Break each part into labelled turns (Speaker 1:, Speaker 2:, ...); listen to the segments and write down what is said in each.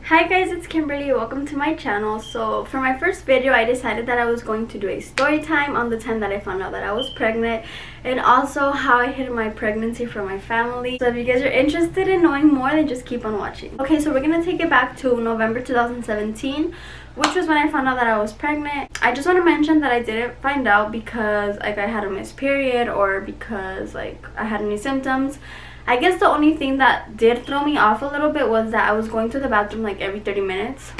Speaker 1: Hi guys, it's Kimberly. Welcome to my channel. So for my first video, I decided that I was going to do a story time on the time that I found out that I was pregnant, and also how I hid my pregnancy from my family. So if you guys are interested in knowing more, then just keep on watching. Okay, so we're gonna take it back to November 2017, which was when I found out that I was pregnant. I just want to mention that I didn't find out because I had a missed period or because I had any symptoms. I guess the only thing that did throw me off a little bit was that I was going to the bathroom every 30 minutes.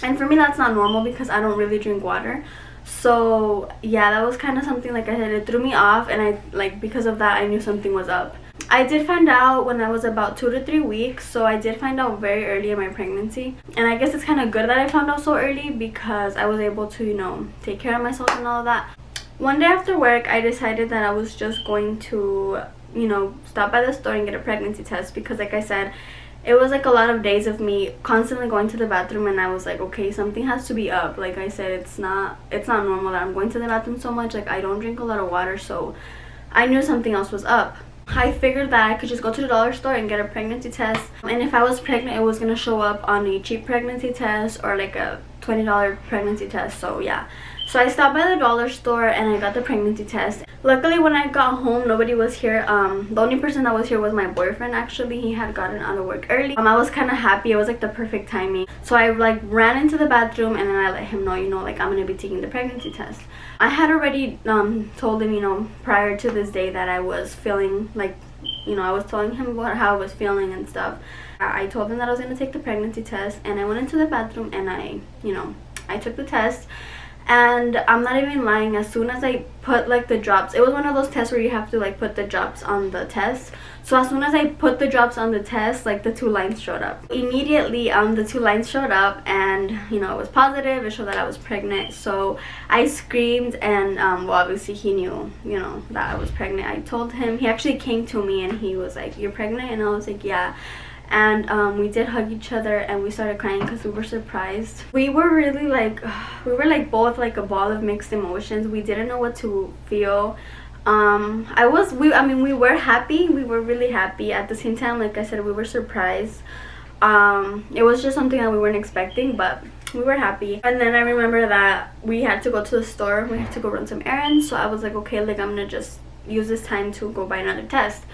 Speaker 1: And for me, that's not normal because I don't really drink water. So yeah, that was kind of something, like I said, it threw me off, and because of that, I knew something was up. I did find out when I was about 2 to 3 weeks, so I did find out very early in my pregnancy. And I guess it's kind of good that I found out so early because I was able to, take care of myself and all of that. One day after work, I decided that I was just going to stop by the store and get a pregnancy test because, like I said, it was a lot of days of me constantly going to the bathroom, and I was like, okay, something has to be up. Like I said, it's not normal that I'm going to the bathroom so much. I don't drink a lot of water, so I knew something else was up. I figured that I could just go to the dollar store and get a pregnancy test, and if I was pregnant, it was gonna show up on a cheap pregnancy test or a $20 pregnancy test. So yeah, so I stopped by the dollar store and I got the pregnancy test. Luckily, when I got home, nobody was here. The only person that was here was my boyfriend. Actually, he had gotten out of work early. I was kind of happy. It was the perfect timing. So I ran into the bathroom, and then I let him know, I'm gonna be taking the pregnancy test. I had already told him, prior to this day, that I was feeling I was telling him how I was feeling and stuff. I told him that I was gonna take the pregnancy test, and I went into the bathroom and I took the test. And I'm not even lying, as soon as I put the drops, it was one of those tests where you have to put the drops on the test. So as soon as I put the drops on the test, the 2 lines showed up. Immediately the 2 lines showed up, and it was positive. It showed that I was pregnant. So I screamed, and well, obviously he knew that I was pregnant. I told him. He actually came to me and he was like, "You're pregnant?" And I was like, "Yeah." And we did hug each other, and we started crying because we were surprised. We were really we were both a ball of mixed emotions. We didn't know what to feel. We were happy. We were really happy. At the same time, like I said, we were surprised. It was just something that we weren't expecting, but we were happy. And then I remember that we had to go to the store. We had to go run some errands. So I was like, okay, I'm gonna just use this time to go buy another test.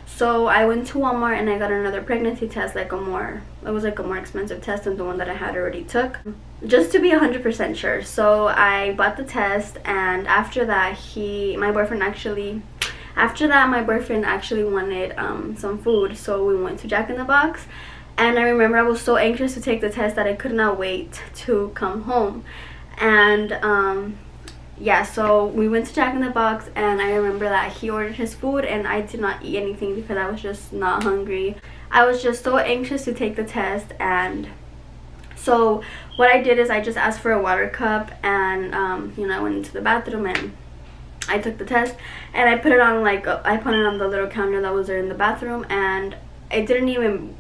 Speaker 1: So I went to Walmart and I got another pregnancy test, it was a more expensive test than the one that I had already took, just to be 100% sure. So I bought the test, and after that my boyfriend actually wanted some food, so we went to Jack in the Box. And I remember I was so anxious to take the test that I could not wait to come home. And yeah, so we went to Jack in the Box, and I remember that he ordered his food, and I did not eat anything because I was just not hungry. I was just so anxious to take the test. And so what I did is I just asked for a water cup, and I went into the bathroom and I took the test, and I put it on I put it on the little counter that was there in the bathroom, and I didn't even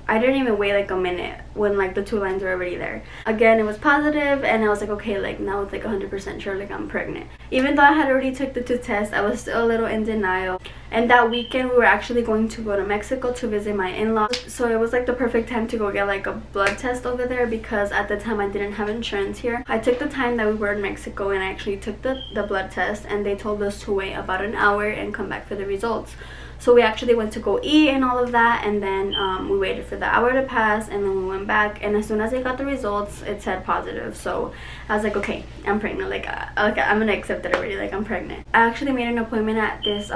Speaker 1: wait a minute when the 2 lines were already there. Again, it was positive, and I was like, okay, now it's 100% sure I'm pregnant. Even though I had already took the 2 tests, I was still a little in denial. And that weekend we were actually going to go to Mexico to visit my in-laws, so it was the perfect time to go get a blood test over there, because at the time I didn't have insurance here. I took the time that we were in Mexico, and I actually took the blood test, and they told us to wait about an hour and come back for the results. So we actually went to go eat and all of that, and then we waited for the hour to pass, and then we went back, and as soon as I got the results, it said positive. So I was like, okay, I'm pregnant. I'm gonna accept it already. I'm pregnant. I actually made an appointment at this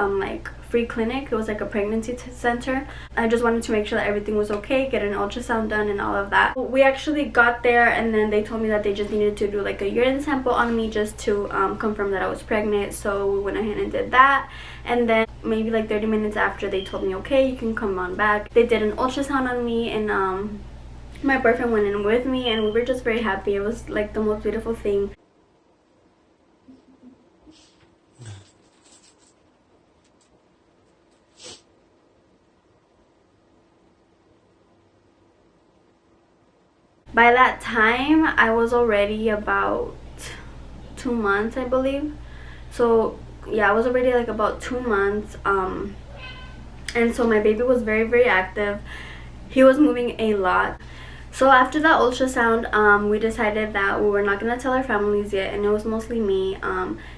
Speaker 1: free clinic. It was a pregnancy center. I just wanted to make sure that everything was okay, get an ultrasound done and all of that. We actually got there, and then they told me that they just needed to do a urine sample on me just to confirm that I was pregnant. So we went ahead and did that, and then maybe 30 minutes after, they told me, okay, you can come on back. They did an ultrasound on me, and my boyfriend went in with me, and we were just very happy. It was the most beautiful thing. By that time, I was already about 2 months, I believe. So yeah, I was already about 2 months. And so my baby was very, very active. He was moving a lot. So after that ultrasound, we decided that we were not gonna tell our families yet, and it was mostly me.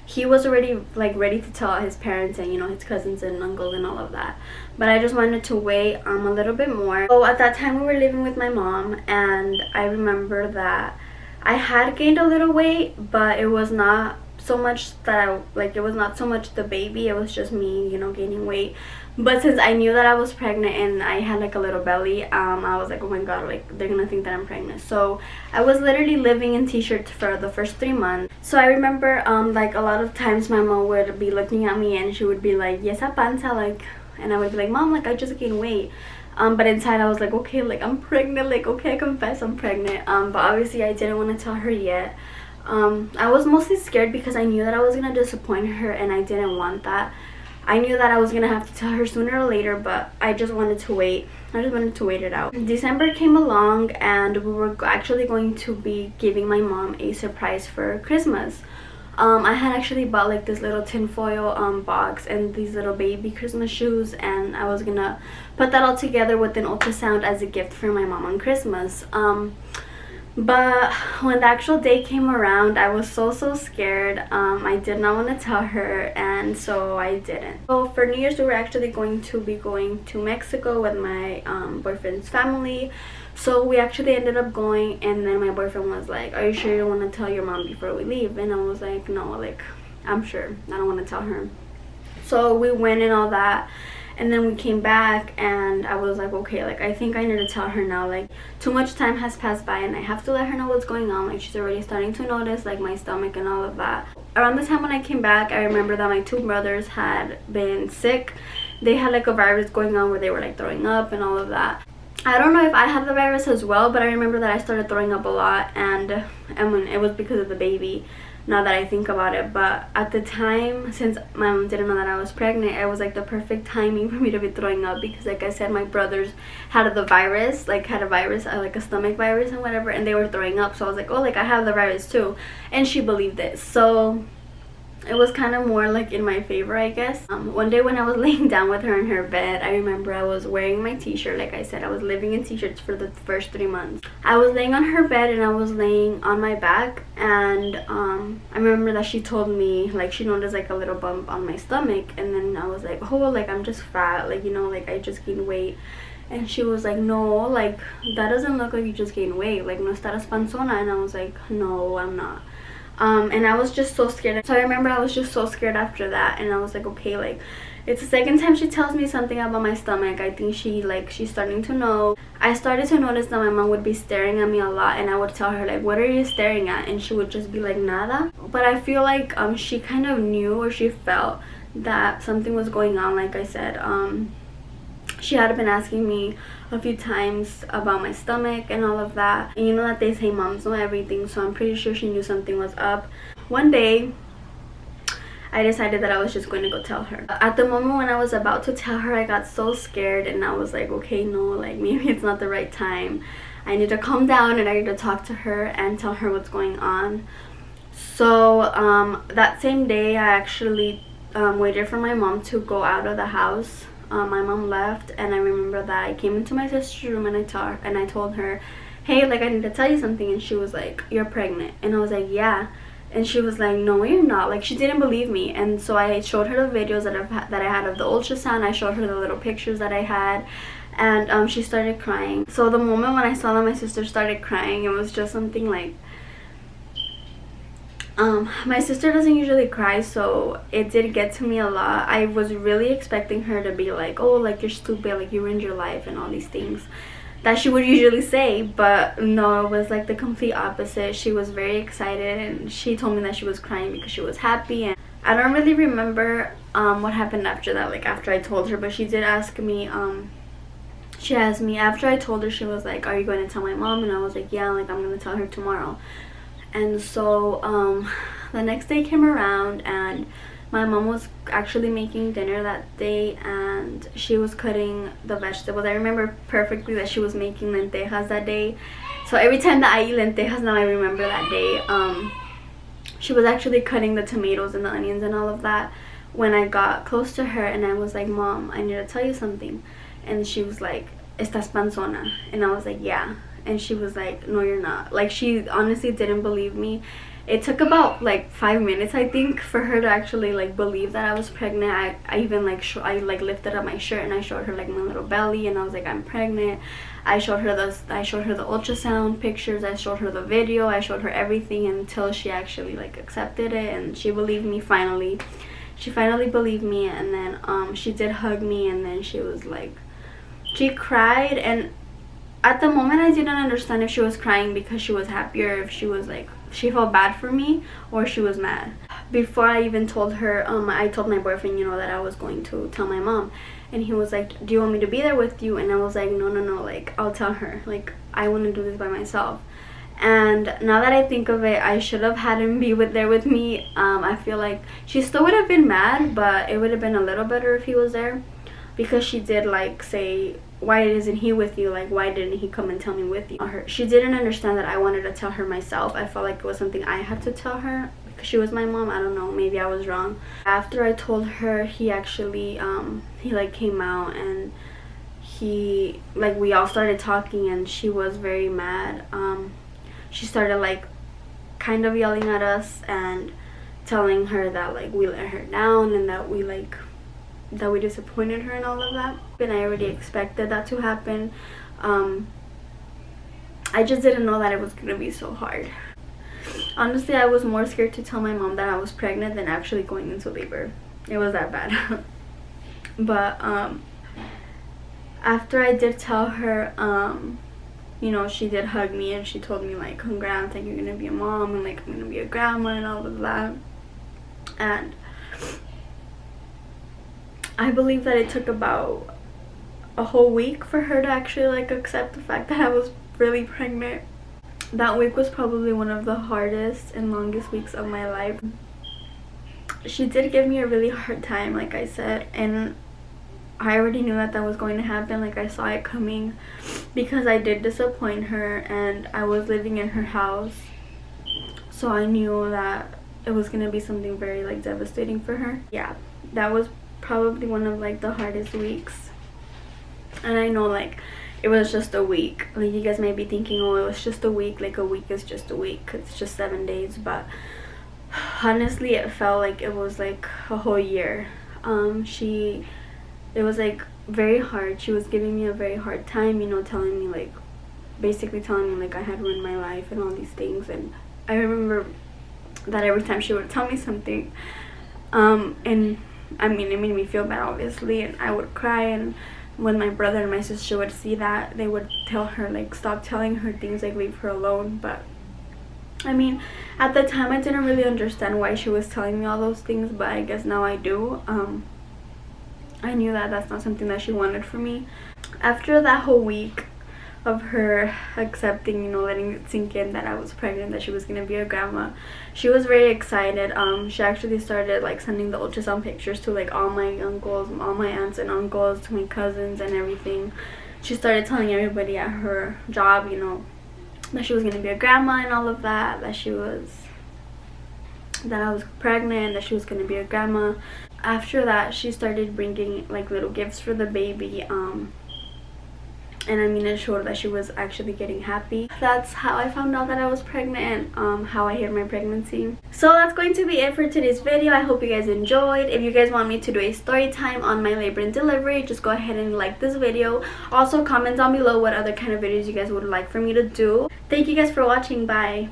Speaker 1: He was already like ready to tell his parents and, you know, his cousins and uncles and all of that, but I just wanted to wait a little bit more. So at that time we were living with my mom, and I remember that I had gained a little weight, but it was not so much that it was not so much the baby, it was just me, you know, gaining weight. But since I knew that I was pregnant and I had like a little belly, I was like, oh my god, like they're gonna think that I'm pregnant. So I was literally living in t-shirts for the first 3 months. So I remember like a lot of times my mom would be looking at me and she would be like, yes, a panza, like, and I would be like, mom, like I just gained weight. But inside I was like, okay, like I'm pregnant, like okay, I confess I'm pregnant. But obviously I didn't want to tell her yet. I was mostly scared because I knew that I was gonna disappoint her, and I didn't want that. I knew that I was gonna have to tell her sooner or later, but I just wanted to wait. I just wanted to wait it out. December came along, and we were actually going to be giving my mom a surprise for Christmas. I had actually bought like this little tinfoil box and these little baby Christmas shoes, and I was gonna put that all together with an ultrasound as a gift for my mom on Christmas. But when the actual day came around, I was so scared. I did not want to tell her, and so I didn't. So for New Year's, we were actually going to Mexico with my boyfriend's family. So we actually ended up going, and then my boyfriend was like, are you sure you want to tell your mom before we leave? And I was like, no, like I'm sure, I don't want to tell her. So we went and all that, and then we came back, and I was like, okay, like I think I need to tell her now. Like too much time has passed by, and I have to let her know what's going on. Like she's already starting to notice like my stomach and all of that. Around the time when I came back, I remember that my 2 brothers had been sick. They had like a virus going on where they were like throwing up and all of that. I don't know if I had the virus as well, but I remember that I started throwing up a lot, and when it was because of the baby, now that I think about it. But at the time, since my mom didn't know that I was pregnant, it was like the perfect timing for me to be throwing up, because like I said, my brothers had the virus, like had a virus, like a stomach virus and whatever, and they were throwing up. So I was like, oh, like I have the virus too, and she believed it. So it was kind of more like in my favor, I guess. One day when I was laying down with her in her bed, I remember I was wearing my t-shirt. Like I said, I was living in t-shirts for the first 3 months. I was laying on her bed, and I was laying on my back, and I remember that she told me, like she noticed like a little bump on my stomach, and then I was like, oh, like I'm just fat, like, you know, like I just gained weight. And she was like, no, like that doesn't look like you just gained weight, like no estarás panzona. And I was like, no, I'm not. And I was just so scared. So I remember I was just so scared after that, and I was like, okay, like it's the second time she tells me something about my stomach. I think she's starting to know. I started to notice that my mom would be staring at me a lot, and I would tell her like, what are you staring at? And she would just be like, nada. But I feel like she kind of knew, or she felt that something was going on. Like I said, she had been asking me a few times about my stomach and all of that, and you know that they say moms know everything, so I'm pretty sure she knew something was up. One day I decided that I was just going to go tell her. At the moment when I was about to tell her, I got so scared, and I was like, okay, no, like maybe it's not the right time. I need to calm down, and I need to talk to her and tell her what's going on. So that same day I actually waited for my mom to go out of the house. My mom left, and I remember that I came into my sister's room, and I told her, hey, like I need to tell you something. And she was like, you're pregnant. And I was like, yeah. And she was like, no, you're not. Like she didn't believe me. And so I showed her the videos that I had of the ultrasound. I showed her the little pictures that I had, and she started crying. So the moment when I saw that my sister started crying, it was just something like, my sister doesn't usually cry, so it did get to me a lot. I was really expecting her to be like, oh, like you're stupid, like you ruined your life and all these things that she would usually say. But no, it was like the complete opposite. She was very excited, and she told me that she was crying because she was happy. And I don't really remember what happened after that, like after I told her, but she did ask me, she asked me after I told her, she was like, are you going to tell my mom? And I was like, yeah, like I'm going to tell her tomorrow. And so the next day came around, and my mom was actually making dinner that day, and she was cutting the vegetables. I remember perfectly that she was making lentejas that day. So every time that I eat lentejas now, I remember that day. She was actually cutting the tomatoes and the onions and all of that when I got close to her, and I was like, Mom, I need to tell you something. And she was like, estás panzona. And I was like, yeah. And she was like, no, you're not. Like, she honestly didn't believe me. It took about like 5 minutes, I think, for her to actually like believe that I was pregnant. I even like I like lifted up my shirt and I showed her like my little belly, and I was like, I'm pregnant. I showed her the ultrasound pictures, I showed her the video, I showed her everything, until she actually like accepted it, and she believed me finally. She finally believed me. And then she did hug me, and then she was like, she cried. And at the moment I didn't understand if she was crying because she was happy, or if she was like, she felt bad for me, or she was mad. Before I even told her, I told my boyfriend, you know, that I was going to tell my mom, and he was like, do you want me to be there with you? And I was like, no, like, I'll tell her, like, I want to do this by myself. And now that I think of it, I should have had him be there with me. I feel like she still would have been mad, but it would have been a little better if he was there, because she did like say, why isn't he with you? Like, why didn't he come and tell me with you? She didn't understand that I wanted to tell her myself. I felt like it was something I had to tell her because she was my mom. I don't know, maybe I was wrong. After I told her, he actually he like came out, and he like, we all started talking, and she was very mad. She started like kind of yelling at us and telling her that like we let her down, and that we disappointed her and all of that. And I already expected that to happen. I just didn't know that it was gonna be so hard. Honestly, I was more scared to tell my mom that I was pregnant than actually going into labor. It was that bad. But after I did tell her, you know, she did hug me, and she told me like, congrats, like, you're gonna be a mom, and like, I'm gonna be a grandma and all of that. And I believe that it took about a whole week for her to actually like accept the fact that I was really pregnant. That week was probably one of the hardest and longest weeks of my life. She did give me a really hard time, like I said, and I already knew that was going to happen. Like, I saw it coming, because I did disappoint her, and I was living in her house, so I knew that it was going to be something very like devastating for her. Yeah, that was probably one of like the hardest weeks. And I know like it was just a week. Like, you guys might be thinking, oh, it was just a week. Like, a week is just a week, it's just 7 days. But honestly, it felt like it was like a whole year. It was like very hard. She was giving me a very hard time, you know, telling me like, basically telling me like I had ruined my life and all these things. And I remember that every time she would tell me something, and I mean, it made me feel bad, obviously, and I would cry. And when my brother and my sister would see that, they would tell her like, stop telling her things, like, leave her alone. But I mean, at the time I didn't really understand why she was telling me all those things, but I guess now I do. I knew that that's not something that she wanted for me. After that whole week of her accepting, you know, letting it sink in that I was pregnant, that she was gonna be a grandma, she was very excited. She actually started like sending the ultrasound pictures to like all my uncles, all my aunts and uncles, to my cousins and everything. She started telling everybody at her job, you know, that she was gonna be a grandma and all of that, that I was pregnant, that she was gonna be a grandma. After that, she started bringing like little gifts for the baby, and I mean, it showed that she was actually getting happy. That's how I found out that I was pregnant, and how I hid my pregnancy. So that's going to be it for today's video. I hope you guys enjoyed. If you guys want me to do a story time on my labor and delivery, just go ahead and like this video. Also, comment down below what other kind of videos you guys would like for me to do. Thank you guys for watching. Bye.